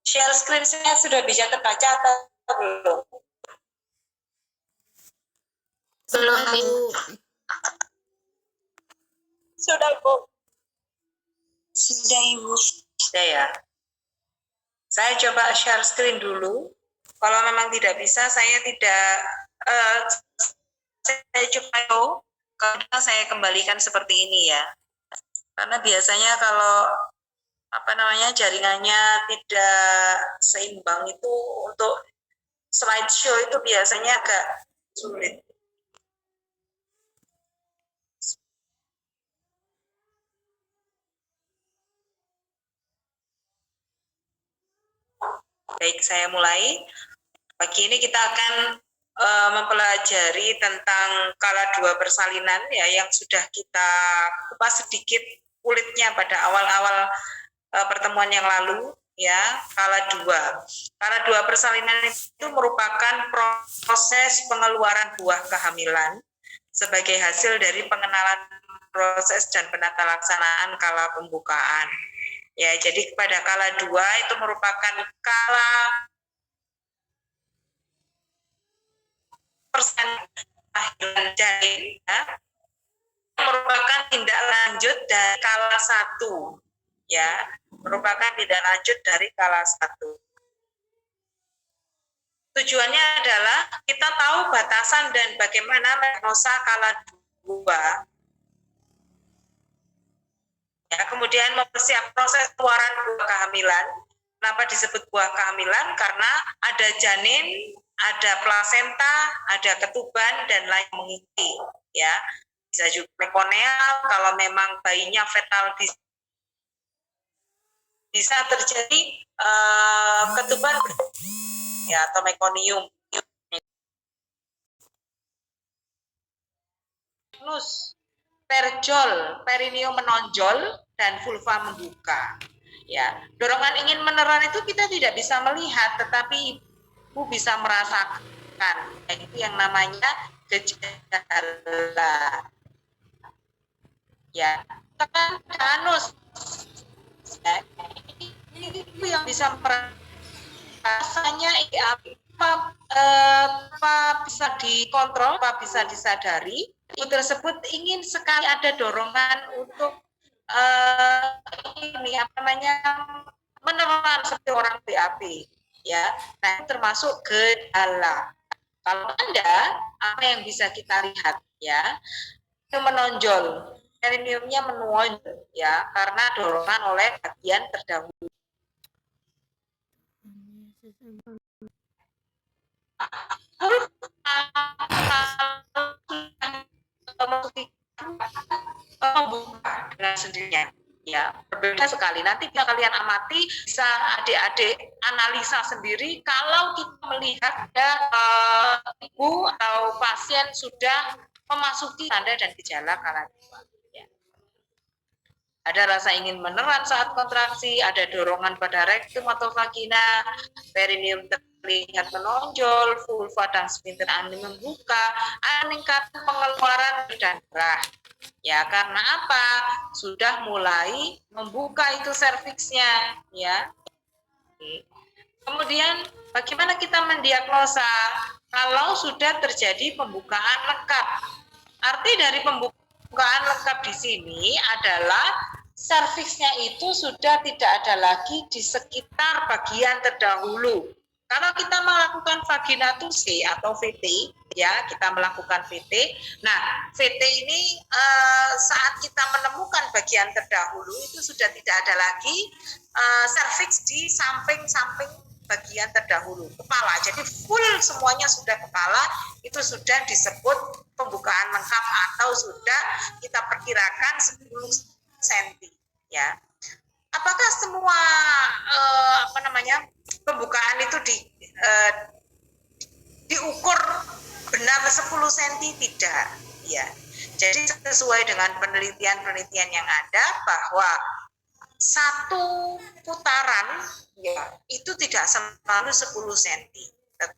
Share screen saya sudah bisa terbaca atau belum? Belum, Ibu. Sudah, Bu. Sudah, Ibu. Sudah ya. Saya coba share screen dulu. Kalau memang tidak bisa, saya coba kalau saya kembalikan seperti ini ya. Karena biasanya kalau jaringannya tidak seimbang itu untuk slideshow itu biasanya agak sulit. Baik, saya mulai. Pagi ini kita akan mempelajari tentang kala dua persalinan ya yang sudah kita kupas sedikit kulitnya pada awal-awal pertemuan yang lalu ya. Kala dua persalinan itu merupakan proses pengeluaran buah kehamilan sebagai hasil dari pengenalan proses dan penata laksanaan kala pembukaan. Ya, jadi pada kala dua itu merupakan kala persen janin ya, merupakan tindak lanjut dari kala satu ya, merupakan tindak lanjut dari kala satu. Tujuannya adalah kita tahu batasan dan bagaimana diagnosa kala dua ya, kemudian mempersiapkan proses keluaran buah kehamilan. Kenapa disebut buah kehamilan? Karena ada janin, ada plasenta, ada ketuban dan lain mengikuti ya. Bisa juga mekonial kalau memang bayinya fetal bisa terjadi ketuban ya atau mekonium. Perjol, perineum menonjol dan vulva membuka. Ya, dorongan ingin meneran itu kita tidak bisa melihat, tetapi ibu bisa merasakan. Itu yang namanya gejala. Ya, tekan anus. Ya, ini yang bisa rasanya apa bisa dikontrol, apa bisa disadari. Ibu tersebut ingin sekali ada dorongan untuk menelan seperti orang BAB ya. Nah, termasuk gejala. Kalau Anda, apa yang bisa kita lihat ya? Itu menonjol, perineumnya menonjol ya, karena dorongan oleh bagian terdahulu. Dengan sendirinya ya, berbeda sekali. Nanti bisa kalian amati, bisa adik-adik analisa sendiri kalau kita melihat ada ibu atau pasien sudah memasuki tanda dan gejala kala dua ya. Ada rasa ingin meneran saat kontraksi, ada dorongan pada rektum atau vagina, perineum terlihat menonjol, vulva dan sphincter anus membuka, meningkatkan pengeluaran dan darah. Ya, karena apa? Sudah mulai membuka itu serviksnya, ya. Oke. Kemudian bagaimana kita mendiagnosa kalau sudah terjadi pembukaan lengkap? Arti dari pembukaan lengkap di sini adalah serviksnya itu sudah tidak ada lagi di sekitar bagian terdahulu. Kalau kita melakukan vaginatuse atau VT, ya kita melakukan VT. Nah, VT ini saat kita menemukan bagian terdahulu itu sudah tidak ada lagi serviks di samping-samping bagian terdahulu, kepala. Jadi full semuanya sudah kepala, itu sudah disebut pembukaan lengkap atau sudah kita perkirakan 10 cm, ya. Apakah semua pembukaan itu diukur benar 10 cm? Tidak, ya. Jadi sesuai dengan penelitian yang ada bahwa satu putaran ya itu tidak selalu 10 cm.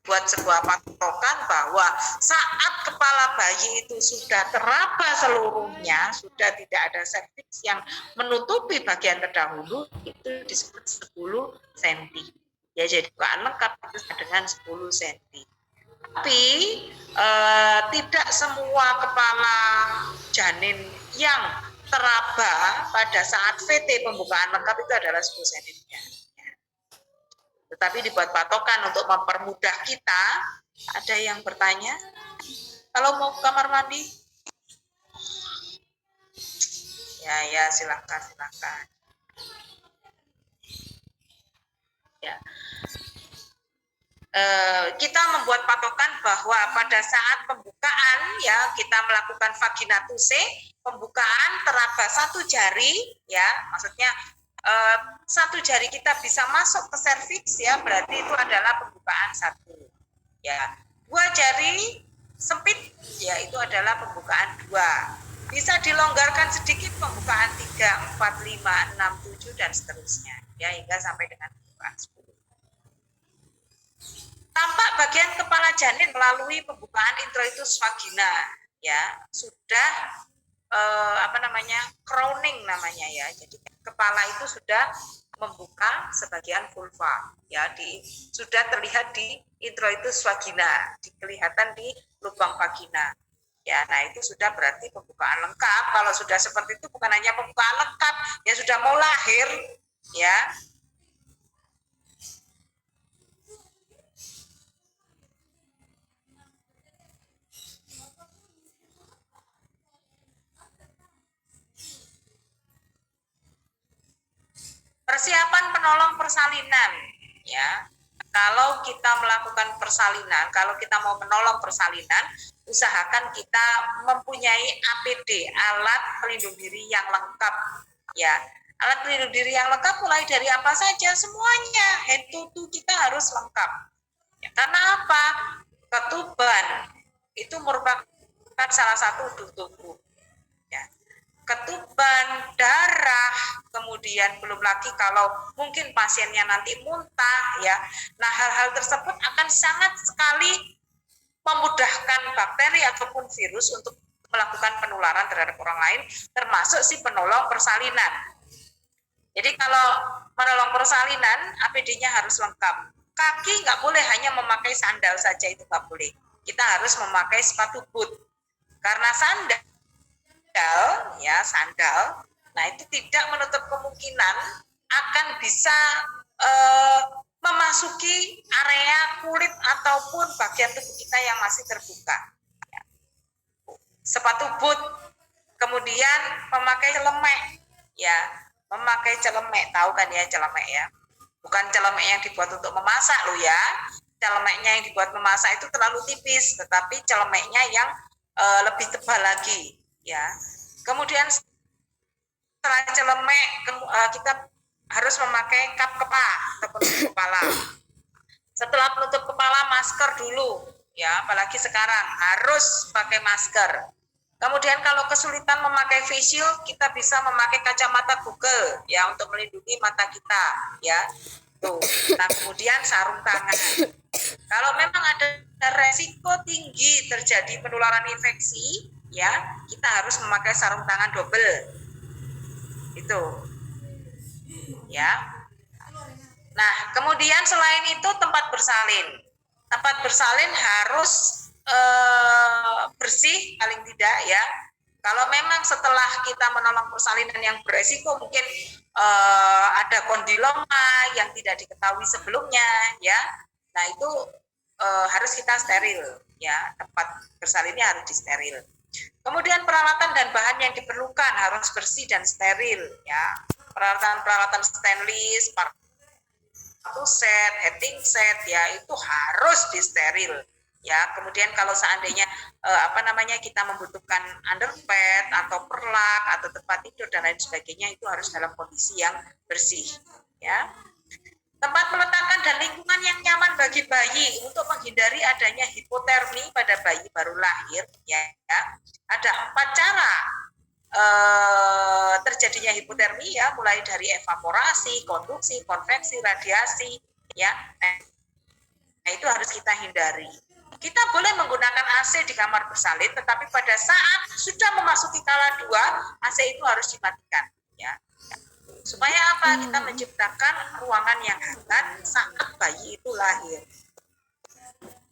Buat sebuah patokan bahwa saat kepala bayi itu sudah teraba seluruhnya, sudah tidak ada serviks yang menutupi bagian terdahulu, itu disebut 10 cm. Ya, jadi pembukaan lengkap itu dengan 10 cm. Tapi tidak semua kepala janin yang teraba pada saat VT pembukaan lengkap itu adalah 10 cm. Tetapi dibuat patokan untuk mempermudah kita. Ada yang bertanya? Kalau mau ke kamar mandi? Ya, silakan. Ya. Kita membuat patokan bahwa pada saat pembukaan ya kita melakukan vaginatuse, pembukaan teraba satu jari ya, maksudnya satu jari kita bisa masuk ke serviks ya, berarti itu adalah pembukaan satu ya. 2 jari sempit ya, itu adalah pembukaan 2. Bisa dilonggarkan sedikit, pembukaan 3, 4, 5, 6, 7 dan seterusnya ya, hingga sampai dengan pembukaan 10. Tampak bagian kepala janin melalui pembukaan introitus vagina ya, sudah crowning namanya ya. Jadi kepala itu sudah membuka sebagian vulva ya, sudah terlihat di introitus vagina, kelihatan di lubang vagina. Ya, nah itu sudah berarti pembukaan lengkap. Kalau sudah seperti itu bukan hanya pembukaan lengkap, ya sudah mau lahir ya. Persiapan penolong persalinan ya. Kalau kita melakukan persalinan, kalau kita mau menolong persalinan, usahakan kita mempunyai APD, alat pelindung diri yang lengkap ya. Alat pelindung diri yang lengkap mulai dari apa saja, semuanya head to toe kita harus lengkap ya. Karena apa? Ketuban itu merupakan salah satu unsur tubuh ya. Ketuban, darah, kemudian belum lagi kalau mungkin pasiennya nanti muntah ya. Nah, hal-hal tersebut akan sangat sekali memudahkan bakteri ataupun virus untuk melakukan penularan terhadap orang lain, termasuk si penolong persalinan. Jadi kalau menolong persalinan, APD-nya harus lengkap. Kaki nggak boleh hanya memakai sandal saja, itu nggak boleh. Kita harus memakai sepatu boot. Karena sandal, nah itu tidak menutup kemungkinan akan bisa memasuki area kulit ataupun bagian tubuh kita yang masih terbuka. Sepatu boot, kemudian memakai celemek, ya, memakai celemek, tahu kan ya celemek ya? Bukan celemek yang dibuat untuk memasak loh ya. Celemeknya yang dibuat memasak itu terlalu tipis, tetapi celemeknya yang lebih tebal lagi. Ya, kemudian setelah celemek kita harus memakai kap penutup kepala. Setelah penutup kepala, masker dulu ya, apalagi sekarang harus pakai masker. Kemudian kalau kesulitan memakai face shield, kita bisa memakai kacamata Google ya untuk melindungi mata kita ya. Tuh. Nah, kemudian sarung tangan. Kalau memang ada resiko tinggi terjadi penularan infeksi, ya kita harus memakai sarung tangan double. Itu. Ya. Nah, kemudian selain itu tempat bersalin. Tempat bersalin harus bersih paling tidak ya. Kalau memang setelah kita menolong persalinan yang beresiko, mungkin ada kondiloma yang tidak diketahui sebelumnya ya. Nah, itu harus kita steril ya, tempat bersalinnya harus disteril. Kemudian peralatan dan bahan yang diperlukan harus bersih dan steril ya. Peralatan stainless, satu set, heating set ya, itu harus disteril ya. Kemudian kalau seandainya kita membutuhkan underpad atau perlak atau tempat tidur dan lain sebagainya, itu harus dalam kondisi yang bersih ya. Tempat meletakkan dan lingkungan yang nyaman bagi bayi untuk menghindari adanya hipotermi pada bayi baru lahir ya. Ada 4 cara terjadinya hipotermi ya, mulai dari evaporasi, konduksi, konveksi, radiasi ya. Nah, itu harus kita hindari. Kita boleh menggunakan AC di kamar bersalin, tetapi pada saat sudah memasuki kala 2, AC itu harus dimatikan ya. Supaya apa? Kita menciptakan ruangan yang hangat saat bayi itu lahir.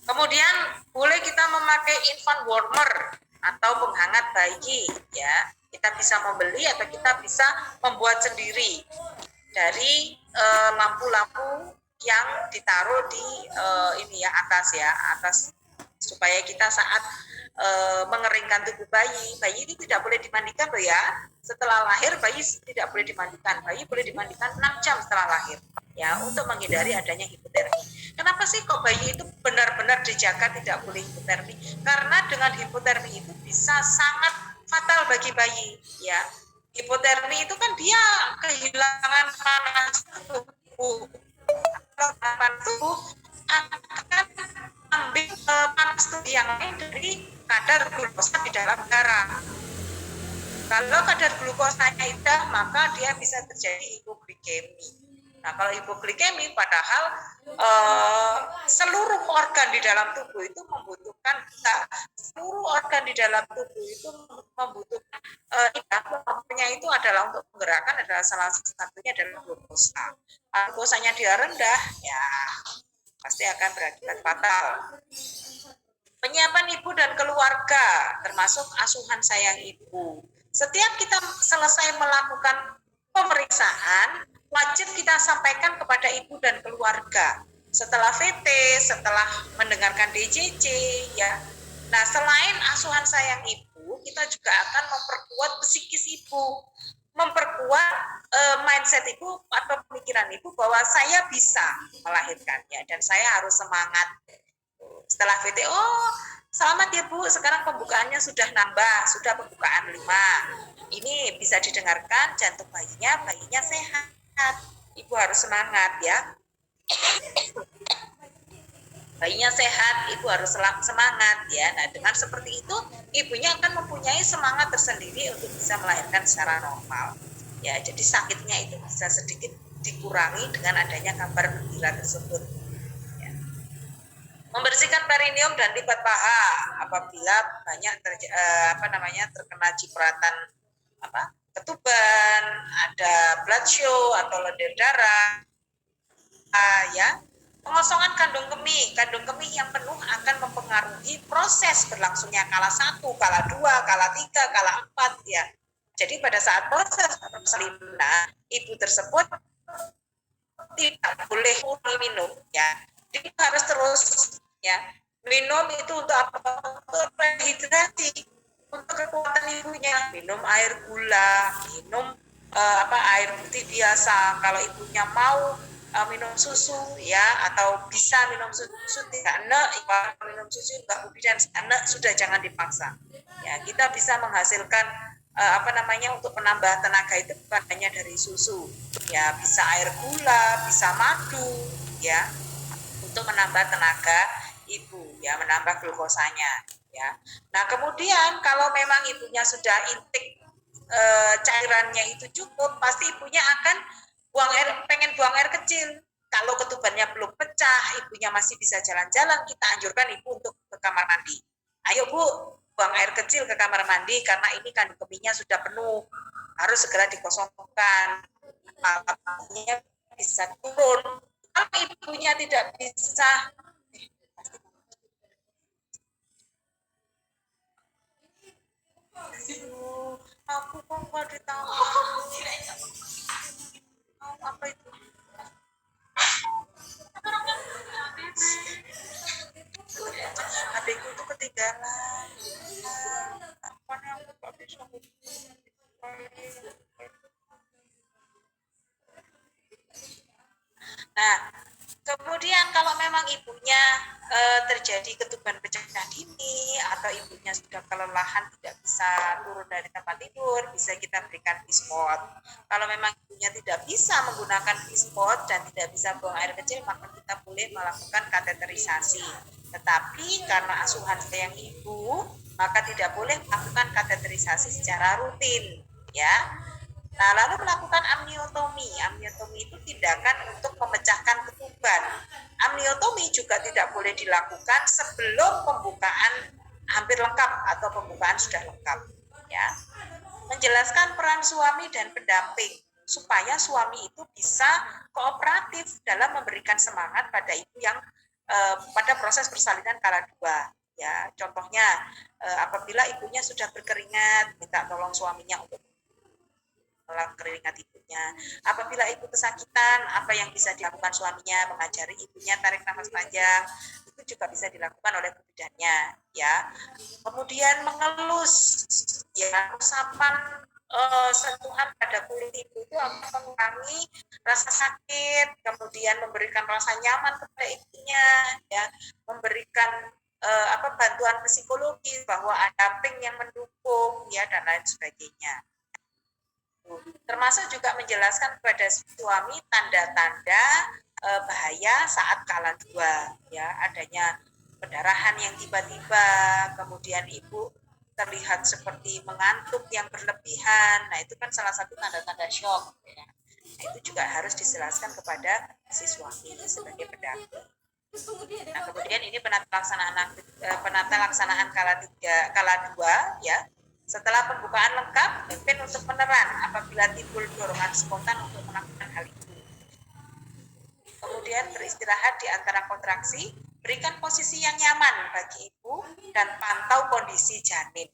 Kemudian boleh kita memakai infant warmer atau penghangat bayi, ya. Kita bisa membeli atau kita bisa membuat sendiri dari lampu-lampu yang ditaruh di ini ya atas supaya kita saat mengeringkan tubuh bayi itu tidak boleh dimandikan loh ya. Setelah lahir bayi tidak boleh dimandikan, bayi boleh dimandikan 6 jam setelah lahir ya, untuk menghindari adanya hipotermi. Kenapa sih kok bayi itu benar-benar dijaga tidak boleh hipotermi? Karena dengan hipotermi itu bisa sangat fatal bagi bayi ya. Hipotermi itu kan dia kehilangan panas tubuh. Panas tubuh akan ambil panas tubuh yang lain dari kadar glukosa di dalam darah. Kalau kadar glukosanya rendah, maka dia bisa terjadi hipoglikemi. Nah, kalau hipoglikemi padahal seluruh organ di dalam tubuh itu membutuhkan seluruh organ di dalam tubuh itu membutuhkan itu adalah untuk menggerakkan adalah salah satunya adalah glukosa. Glukosanya dia rendah, ya pasti akan berakibat fatal. Penyiapan ibu dan keluarga, termasuk asuhan sayang ibu. Setiap kita selesai melakukan pemeriksaan, wajib kita sampaikan kepada ibu dan keluarga. Setelah VT, setelah mendengarkan DJJ, ya. Nah, selain asuhan sayang ibu, kita juga akan memperkuat psikis ibu, memperkuat mindset ibu atau pemikiran ibu bahwa saya bisa melahirkannya dan saya harus semangat. Setelah VT, selamat ya Bu, sekarang pembukaannya sudah nambah, sudah pembukaan 5. Ini bisa didengarkan jantung bayinya sehat. Ibu harus semangat ya. Bayinya sehat, ibu harus semangat ya. Nah, dengan seperti itu, ibunya akan mempunyai semangat tersendiri untuk bisa melahirkan secara normal. Ya, jadi sakitnya itu bisa sedikit dikurangi dengan adanya kabar gembira tersebut. Membersihkan perineum dan lipat paha apabila banyak terkena cipratan ketuban, ada blood show atau lendir darah, ya. Pengosongan kandung kemih yang penuh akan mempengaruhi proses berlangsungnya kala 1, kala 2, kala 3, kala 4 ya. Jadi pada saat proses persalinan, ibu tersebut tidak boleh minum ya. Jadi harus terus ya minum itu untuk apa? Untuk rehidrasi, untuk kekuatan ibunya. Minum air gula, minum air putih biasa. Kalau ibunya mau minum susu ya, atau bisa minum susu tidak minum susu Mbak Ubi dan sudah jangan dipaksa. Ya, kita bisa menghasilkan untuk menambah tenaga itu bukan hanya dari susu. Ya, bisa air gula, bisa madu ya, untuk menambah tenaga ibu ya, menambah glukosanya ya. Nah, kemudian kalau memang ibunya sudah intake cairannya itu cukup, pasti ibunya akan pengen buang air kecil. Kalau ketubannya belum pecah, ibunya masih bisa jalan-jalan, kita anjurkan ibu untuk ke kamar mandi. Ayo Bu, buang air kecil ke kamar mandi karena ini kandung kemihnya sudah penuh, harus segera dikosongkan. Apanya bisa turun. Kalau ibunya tidak bisa, aku kok nggak ditahu. Apa itu? Adikku tuh ketinggalan. Nah, kemudian kalau memang ibunya terjadi ketuban pecah dini atau ibunya sudah kelelahan tidak bisa turun dari tempat tidur, bisa kita berikan bispot. Kalau memang ibunya tidak bisa menggunakan bispot dan tidak bisa buang air kecil, maka kita boleh melakukan kateterisasi. Tetapi karena asuhan sayang ibu, maka tidak boleh melakukan kateterisasi secara rutin, ya. Nah, lalu melakukan amniotomi. Amniotomi itu tindakan untuk memecahkan ketuban. Amniotomi juga tidak boleh dilakukan sebelum pembukaan hampir lengkap atau pembukaan sudah lengkap. Ya. Menjelaskan peran suami dan pendamping. supaya suami itu bisa kooperatif dalam memberikan semangat pada ibu yang pada proses persalinan kala 2. Ya, contohnya apabila ibunya sudah berkeringat, minta tolong suaminya untuk melap keringat ibunya. Apabila ibu kesakitan, apa yang bisa dilakukan suaminya? Mengajari ibunya tarik nafas panjang, itu juga bisa dilakukan oleh bidannya. Ya, kemudian mengelus, ya, usapan sentuhan pada kulit ibu itu akan mengurangi rasa sakit, kemudian memberikan rasa nyaman kepada ibunya, ya, memberikan bantuan psikologis bahwa ada ping yang mendukung, ya, dan lain sebagainya. Termasuk juga menjelaskan kepada suami tanda-tanda bahaya saat kala 2, ya, adanya pendarahan yang tiba-tiba, kemudian ibu terlihat seperti mengantuk yang berlebihan. Nah, itu kan salah satu tanda-tanda shock, ya. Nah, itu juga harus dijelaskan kepada si suami sebagai pendamping. Nah, kemudian ini penata laksanaan kala 2, ya. Setelah pembukaan lengkap, pimpin untuk meneran apabila timbul dorongan spontan untuk melakukan hal itu. Kemudian beristirahat di antara kontraksi, berikan posisi yang nyaman bagi ibu dan pantau kondisi janin.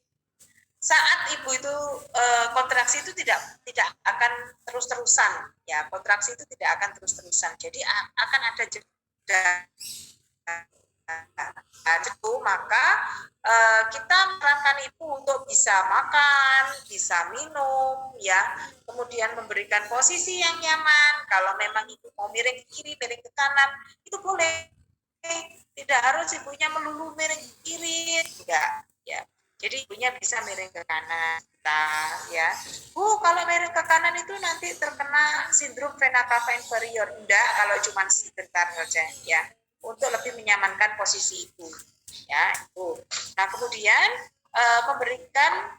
Saat ibu itu kontraksi itu tidak akan terus-terusan, ya, kontraksi itu tidak akan terus-terusan. Jadi akan ada jeda. Itu maka kita menyarankan ibu untuk bisa makan, bisa minum, ya, kemudian memberikan posisi yang nyaman. Kalau memang ibu mau miring ke kiri, miring ke kanan, itu boleh. Tidak harus ibunya melulu miring ke kiri, tidak, ya. Jadi ibunya bisa miring ke kanan, ya. Kalau miring ke kanan itu nanti terkena sindrom vena cava inferior. Enggak, kalau cuma sebentar saja, ya, untuk lebih menyamankan posisi ibu, ya, itu. Nah, kemudian memberikan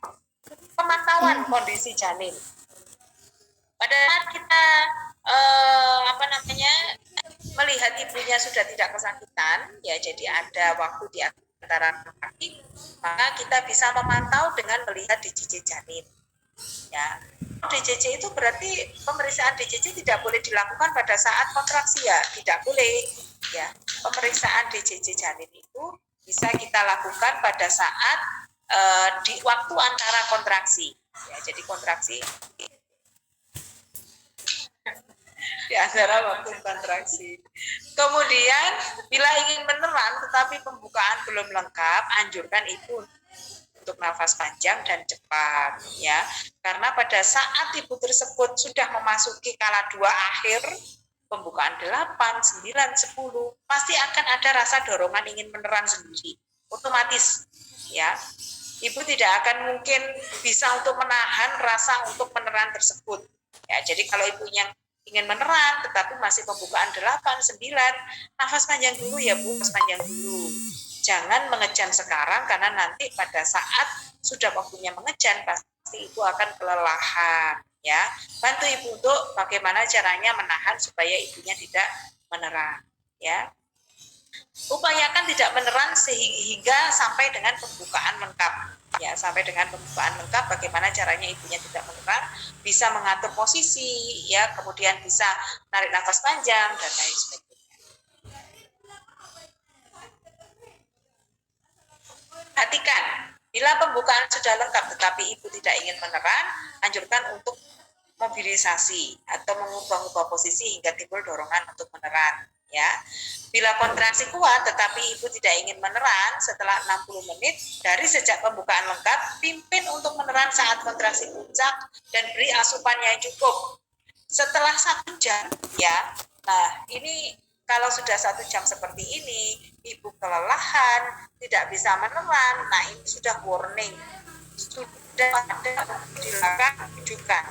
pemantauan kondisi janin. Pada saat kita melihat ibunya sudah tidak kesakitan, ya, jadi ada waktu di antara kaki, maka kita bisa memantau dengan melihat DJJ janin, ya. DJJ itu berarti pemeriksaan DJJ tidak boleh dilakukan pada saat kontraksi, ya, tidak boleh, ya. Pemeriksaan DJJ janin itu bisa kita lakukan pada saat di waktu antara kontraksi, ya. Jadi kontraksi di antara waktu kontraksi. Kemudian bila ingin meneran tetapi pembukaan belum lengkap, anjurkan ibu untuk nafas panjang dan cepat, ya. Karena pada saat ibu tersebut sudah memasuki kala 2 akhir, pembukaan 8, 9, 10, pasti akan ada rasa dorongan ingin meneran sendiri, otomatis, ya. Ibu tidak akan mungkin bisa untuk menahan rasa untuk meneran tersebut, ya. Jadi kalau ibunya ingin meneran tetapi masih pembukaan 8, 9, nafas panjang dulu, ya Bu, nafas panjang dulu. Jangan mengejan sekarang, karena nanti pada saat sudah waktunya mengejan pasti ibu akan kelelahan, ya. Bantu ibu untuk bagaimana caranya menahan supaya ibunya tidak meneran, ya. Upayakan tidak meneran sehingga sampai dengan pembukaan lengkap, ya. Sampai dengan pembukaan lengkap, bagaimana caranya ibunya tidak meneran, bisa mengatur posisi, ya, kemudian bisa narik nafas panjang dan lain sebagainya. Perhatikan, bila pembukaan sudah lengkap tetapi ibu tidak ingin meneran, anjurkan untuk mobilisasi atau mengubah-ubah posisi hingga timbul dorongan untuk meneran, ya. Bila kontraksi kuat tetapi ibu tidak ingin meneran, setelah 60 menit dari sejak pembukaan lengkap, pimpin untuk meneran saat kontraksi puncak dan beri asupan yang cukup. Setelah 1 jam, ya. Nah, ini kalau sudah 1 jam seperti ini, ibu kelelahan, tidak bisa meneran, nah ini sudah warning, sudah ada dilakukan rujukan,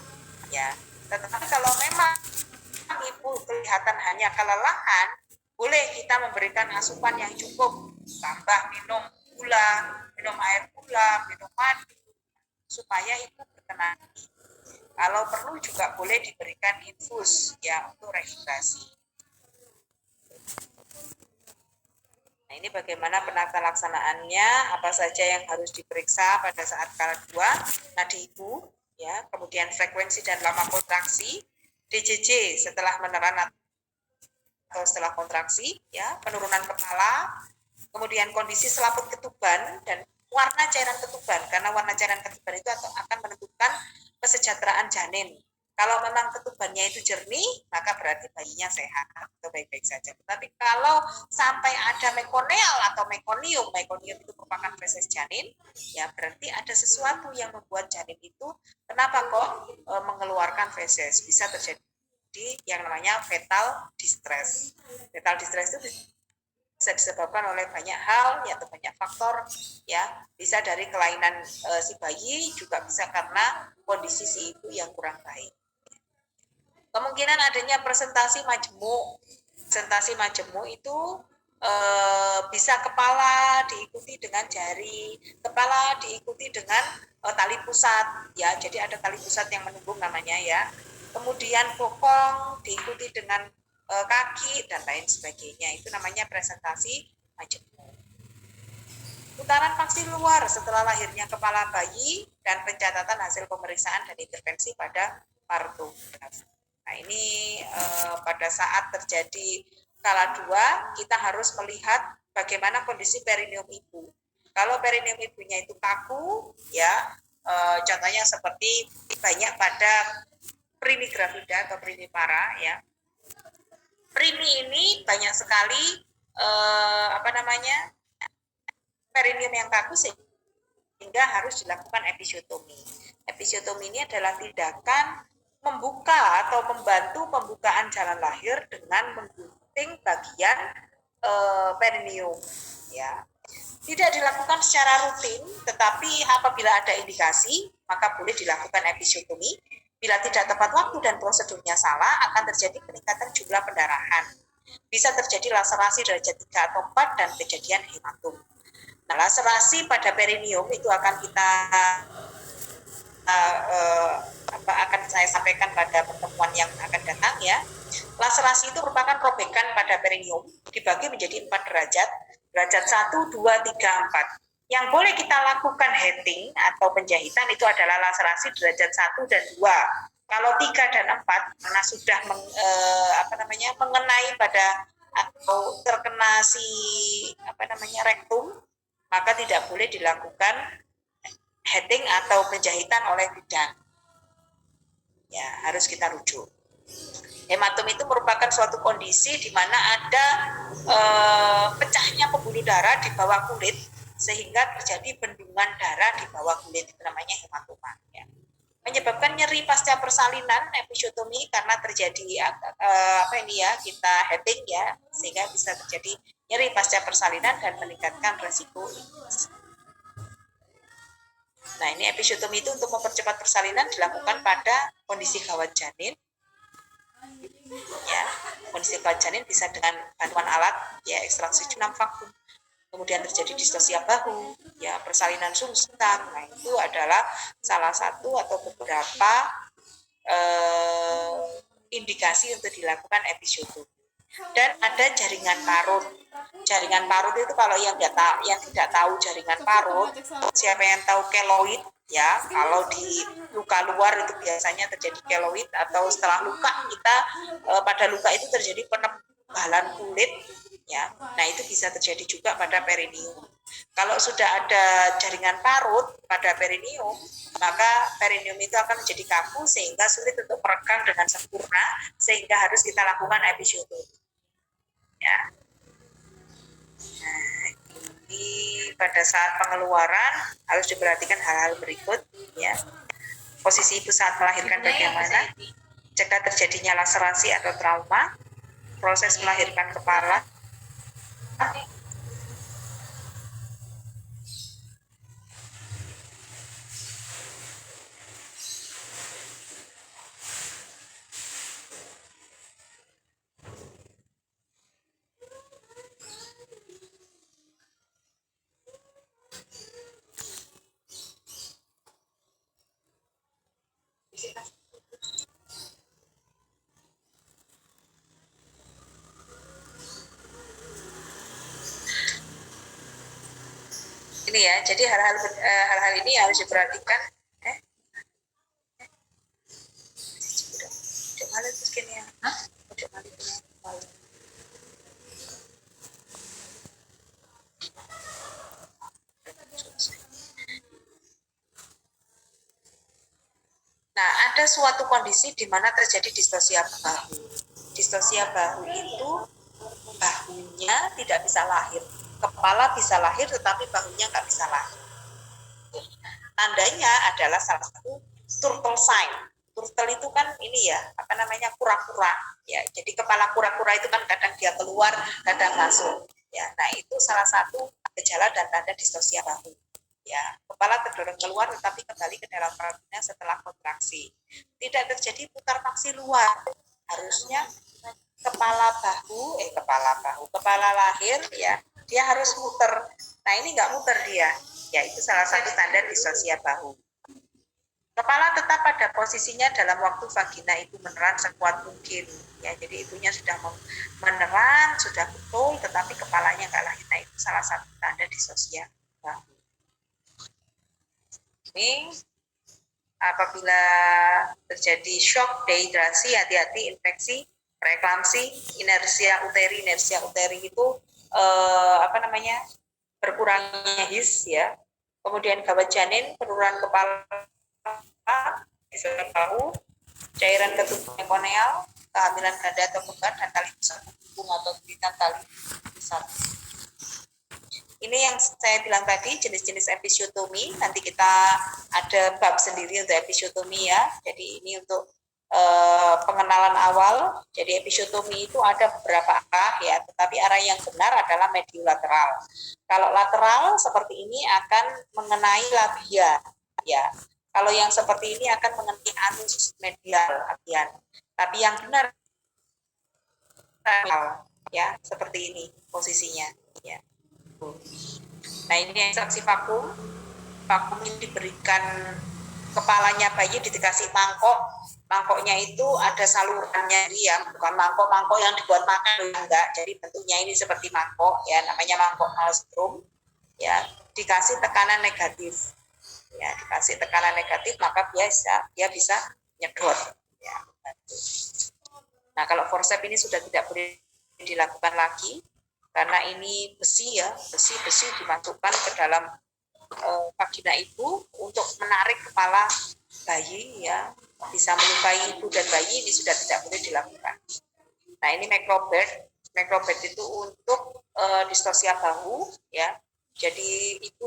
ya. Tetapi kalau memang ibu kelihatan hanya kelelahan, boleh kita memberikan asupan yang cukup, tambah minum gula, minum air gula, minum madu, supaya ibu bertenaga. Kalau perlu juga boleh diberikan infus, ya, untuk rehidrasi. Nah, ini bagaimana penata laksanaannya, apa saja yang harus diperiksa pada saat kala 2, nadi ibu, ya, kemudian frekuensi dan lama kontraksi, DJJ setelah meneran atau setelah kontraksi, ya, penurunan kepala, kemudian kondisi selaput ketuban dan warna cairan ketuban, karena warna cairan ketuban itu akan menentukan kesejahteraan janin. Kalau memang ketubannya itu jernih, maka berarti bayinya sehat atau baik-baik saja. Tapi kalau sampai ada mekonial atau mekonium itu merupakan feses janin, ya berarti ada sesuatu yang membuat janin itu kenapa kok mengeluarkan feses. Bisa terjadi yang namanya fetal distress. Fetal distress itu bisa disebabkan oleh banyak hal, ya, atau banyak faktor, ya, bisa dari kelainan si bayi, juga bisa karena kondisi si ibu yang kurang baik. Kemungkinan adanya presentasi majemuk. Presentasi majemuk itu bisa kepala diikuti dengan jari, kepala diikuti dengan tali pusat, ya. Jadi ada tali pusat yang menunggung namanya, ya. Kemudian bokong diikuti dengan kaki dan lain sebagainya. Itu namanya presentasi majemuk. Putaran vaksin luar setelah lahirnya kepala bayi dan pencatatan hasil pemeriksaan dan intervensi pada partografi. Nah, ini pada saat terjadi skala 2, kita harus melihat bagaimana kondisi perineum ibu. Kalau perineum ibunya itu kaku, ya, contohnya seperti banyak pada prini gravida atau prini para, ya. Prini ini banyak sekali perineum yang kaku sehingga harus dilakukan episiotomi. Episiotomi ini adalah tindakan membuka atau membantu pembukaan jalan lahir dengan menggunting bagian perineum, ya. Tidak dilakukan secara rutin, tetapi apabila ada indikasi maka boleh dilakukan episiotomi. Bila tidak tepat waktu dan prosedurnya salah, akan terjadi peningkatan jumlah pendarahan. Bisa terjadi laserasi derajat 3 atau 4 dan kejadian hematom. Nah, laserasi pada perineum itu akan akan saya sampaikan pada pertemuan yang akan datang, ya. Laserasi itu merupakan robekan pada perineum dibagi menjadi 4 derajat. Derajat 1, 2, 3, 4. Yang boleh kita lakukan heading atau penjahitan itu adalah laserasi derajat 1 dan 2. Kalau 3 dan 4 karena sudah mengenai pada atau terkena si rektum, maka tidak boleh dilakukan heading atau penjahitan oleh bidan. Ya, harus kita rujuk. Hematom itu merupakan suatu kondisi di mana ada pecahnya pembuluh darah di bawah kulit sehingga terjadi bendungan darah di bawah kulit, itu namanya hematoma, ya. Menyebabkan nyeri pasca persalinan, episiotomi, karena terjadi kita heading, ya, sehingga bisa terjadi nyeri pasca persalinan dan meningkatkan resiko infeksi. Nah, ini episiotomi itu untuk mempercepat persalinan dilakukan pada kondisi gawat janin, ya. Kondisi gawat janin bisa dengan bantuan alat, ya, ekstraksi junam vakum. Kemudian terjadi distosia bahu, ya, persalinan sungsang. Nah, itu adalah salah satu atau beberapa indikasi untuk dilakukan episiotomi. Dan ada jaringan parut. Jaringan parut itu kalau yang tidak tahu jaringan parut, siapa yang tahu keloid, ya, kalau di luka luar itu biasanya terjadi keloid, atau setelah luka kita pada luka itu terjadi penebalan kulit, ya. Nah, itu bisa terjadi juga pada perineum. Kalau sudah ada jaringan parut pada perineum, maka perineum itu akan menjadi kaku sehingga sulit untuk meregang dengan sempurna, sehingga harus kita lakukan episiotomi, ya. Nah, ini pada saat pengeluaran harus diperhatikan hal-hal berikut, ya. Posisi ibu saat melahirkan bagaimana, cegah terjadinya laserasi atau trauma, proses melahirkan kepala, ini, ya. Jadi hal-hal ini harus diperhatikan. ada suatu kondisi di mana terjadi distosia bahu. Distosia bahu itu bahunya tidak bisa lahir. Kepala bisa lahir tetapi bahunya nggak bisa lahir. Tandanya adalah salah satu turtle sign. Turtle itu kan ini ya, apa namanya, kura-kura ya. Jadi kepala kura-kura itu kan kadang dia keluar, kadang masuk ya. Nah, itu salah satu gejala dan tanda distosia bahu ya. Kepala terdorong keluar tetapi kembali ke dalam perutnya setelah kontraksi. Tidak terjadi putar maksi luar. Harusnya kepala lahir ya, dia harus muter. Nah, ini nggak muter dia. Ya, itu salah satu tanda distosia bahu. Kepala tetap pada posisinya dalam waktu vagina ibu meneran sekuat mungkin. Ya, jadi ibunya sudah meneran, sudah betul, tetapi kepalanya nggak lahir. Nah, itu salah satu tanda distosia bahu. Ini apabila terjadi shock, dehidrasi, hati-hati, infeksi, preeklamsi, inersia uteri itu berkurangnya his ya. Kemudian gawat janin, penurunan kepala, bahu, cairan ketubuh koneal, kehamilan ganda atau kembar, dan tali pusat hubung atau biritan tali pusat. Ini yang saya bilang tadi, jenis-jenis episiotomi. Nanti kita ada bab sendiri untuk episiotomi ya. Jadi ini untuk pengenalan awal. Jadi episiotomi itu ada beberapa arah ya, tetapi arah yang benar adalah mediolateral. Kalau lateral seperti ini akan mengenai labia ya. Kalau yang seperti ini akan mengenai anus medial apian. Tapi yang benar ya, seperti ini posisinya ya. Nah, ini ekstraksi vakum. Vakum ini diberikan, kepalanya bayi dikasih mangkok. Mangkoknya itu ada salurannya ya, bukan mangkok yang dibuat makan, enggak. Jadi bentuknya ini seperti mangkok ya, namanya mangkok Malmström ya. Dikasih tekanan negatif ya, dikasih tekanan negatif maka dia bisa nyedot ya. Nah, kalau forceps ini sudah tidak boleh dilakukan lagi karena ini besi ya, besi dimasukkan ke dalam vagina ibu untuk menarik kepala bayi ya, bisa melukai ibu dan bayi, ini sudah tidak boleh dilakukan. Nah, ini macrobirth itu untuk distosia bahu ya. Jadi itu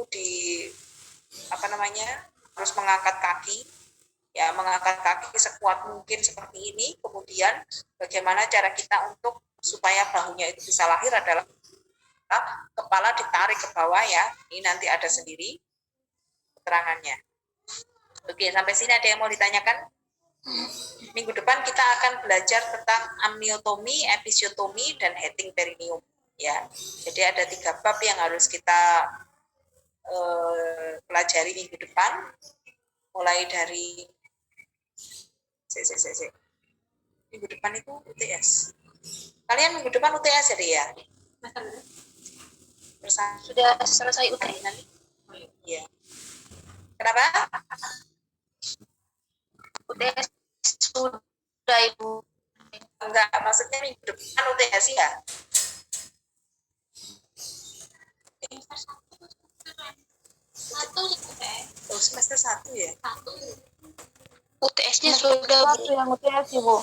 harus mengangkat kaki ya, mengangkat kaki sekuat mungkin seperti ini. Kemudian bagaimana cara kita untuk supaya bahunya itu bisa lahir adalah kepala ditarik ke bawah ya. Ini nanti ada sendiri keterangannya. Oke, sampai sini ada yang mau ditanyakan? Minggu depan kita akan belajar tentang amniotomi, episiotomi, dan heating perineum ya. Jadi ada 3 bab yang harus kita pelajari minggu depan, mulai dari minggu depan itu UTS. Kalian minggu depan UTS jadi ya? Sudah selesai UTS nanti. Iya. Kenapa? UTS sudah Ibu. Enggak, maksudnya minggu depan UTS ya? Semester 1 ya? UTS-nya sudah. Yang UTS Ibu.